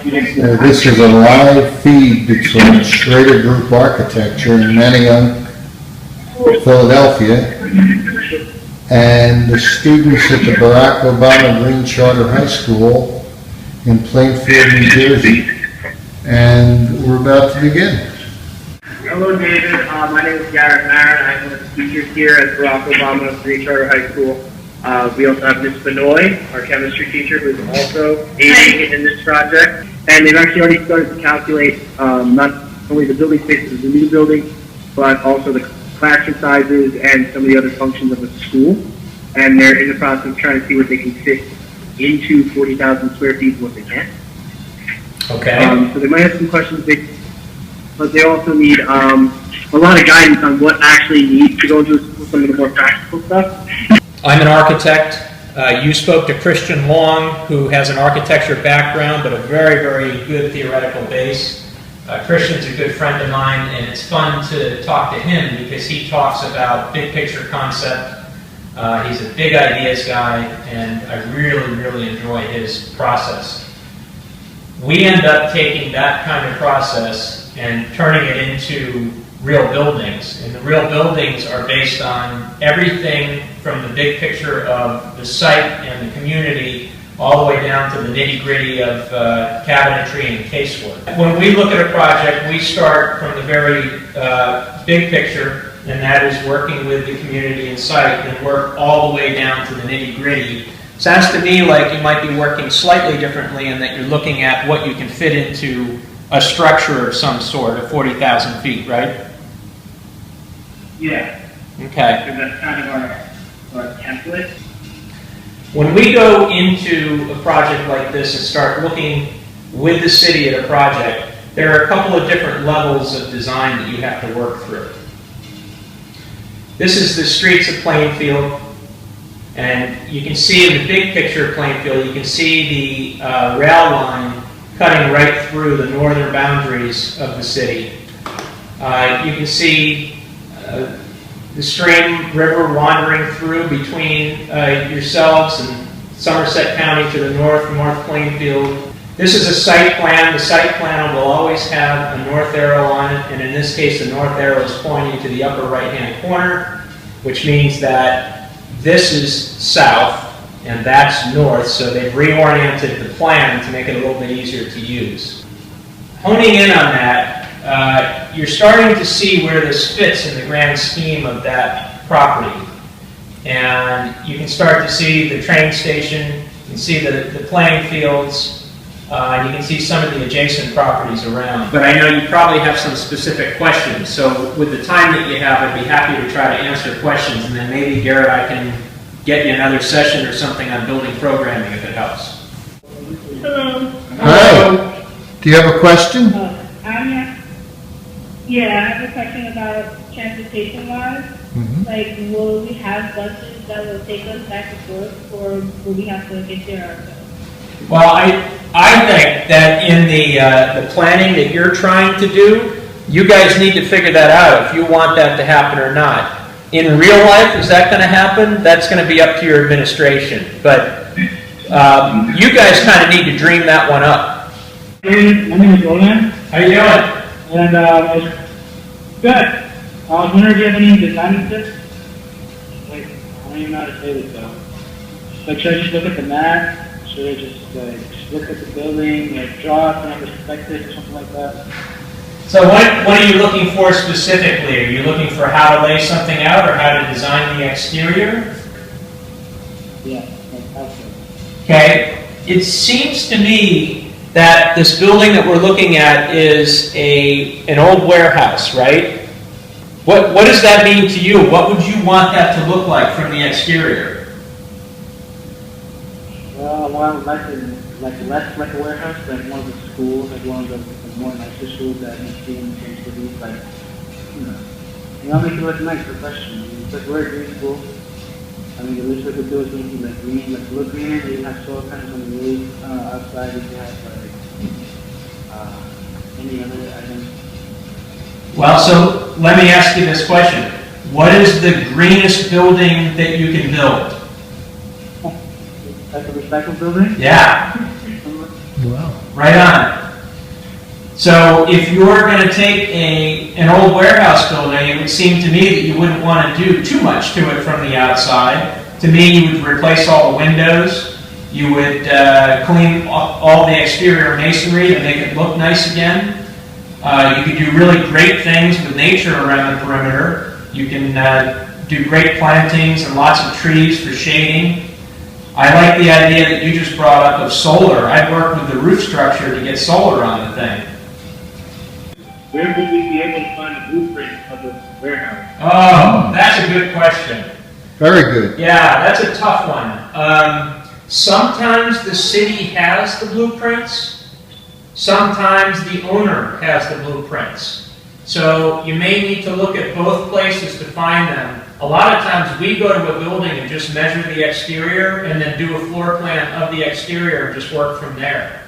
This is a live feed between SchraderGroup Architecture in Manayunk, Philadelphia, and the students at the Barack Obama Green Charter High School in Plainfield, New Jersey. And we're about to begin. Hello, David. My name is Garrett Marin. I'm one of the teachers here at Barack Obama Green Charter High School. We also have Ms. Benoit, our chemistry teacher, who is also aiding in this project. And they've actually already started to calculate not only the building spaces of the new building, but also the classroom sizes and some of the other functions of the school. And they're in the process of trying to see what they can fit into 40,000 square feet and what they can. Okay. So they might have some questions, but they also need a lot of guidance on what actually needs to go into some of the more practical stuff. I'm an architect. You spoke to Christian Long, who has an architecture background, but a very, very good theoretical base. Christian's a good friend of mine, and it's fun to talk to him because he talks about big picture concept. He's a big ideas guy, and I really, really enjoy his process. We end up taking that kind of process and turning it into real buildings. And the real buildings are based on everything from the big picture of the site and the community all the way down to the nitty-gritty of cabinetry and casework. When we look at a project, we start from the very big picture, and that is working with the community and site, and work all the way down to the nitty-gritty. Sounds to me like you might be working slightly differently in that you're looking at what you can fit into a structure of some sort of 40,000 feet, right? Yeah. Okay. So that's kind of our template. When we go into a project like this and start looking with the city at a project, there are a couple of different levels of design that you have to work through. This is the streets of Plainfield, and you can see in the big picture of Plainfield, you can see the rail line cutting right through the northern boundaries of the city. You can see the stream river wandering through between yourselves and Somerset County to the north, North Plainfield. This is a site plan. The site plan will always have a north arrow on it, and in this case the north arrow is pointing to the upper right-hand corner, which means that this is south and that's north, so they've reoriented the plan to make it a little bit easier to use. Honing in on that, you're starting to see where this fits in the grand scheme of that property. And you can start to see the train station, you can see the playing fields, and you can see some of the adjacent properties around. But I know you probably have some specific questions, so with the time that you have, I'd be happy to try to answer questions, and then maybe, Garrett, I can get you another session or something on building programming if it helps. Hello. Hi. Do you have a question? Yeah, I have a question about transportation-wise. Mm-hmm. Like, will we have buses that will take us back and forth, or will we have to get there ourselves? Well, I think that in the planning that you're trying to do, you guys need to figure that out if you want that to happen or not. In real life, is that going to happen? That's going to be up to your administration. But you guys kind of need to dream that one up. My name is Roland. How you doing? And good. I was wondering if you have any design tips? Like, I don't even know how to say this though. Like, should I just look at the map? Should I just just look at the building, like draw it from a perspective or something like that? So what are you looking for specifically? Are you looking for how to lay something out or how to design the exterior? Yeah, like how to. Okay. It seems to me that this building that we're looking at is an old warehouse, right? What does that mean to you? What would you want that to look like from the exterior? Well, like less like a warehouse, like one of the schools, like one of the more nicer schools that you see in the cities, like, you know, make it look nice, professional. It's like we're a green school. I mean, the least we could do is make it like green, like look green. You have solar panels on the roof. Outside, you have like any other items. Well, so let me ask you this question. What is the greenest building that you can build? Like a recycled building? Yeah. Wow. Right on. So if you're going to take an old warehouse building, it would seem to me that you wouldn't want to do too much to it from the outside. To me, you would replace all the windows. You would clean all the exterior masonry to make it look nice again. You could do really great things with nature around the perimeter. You can do great plantings and lots of trees for shading. I like the idea that you just brought up of solar. I'd work with the roof structure to get solar on the thing. Where would we be able to find a blueprint of the warehouse? Oh, that's a good question. Very good. Yeah, that's a tough one. Sometimes the city has the blueprints. Sometimes the owner has the blueprints. So you may need to look at both places to find them. A lot of times we go to a building and just measure the exterior and then do a floor plan of the exterior and just work from there.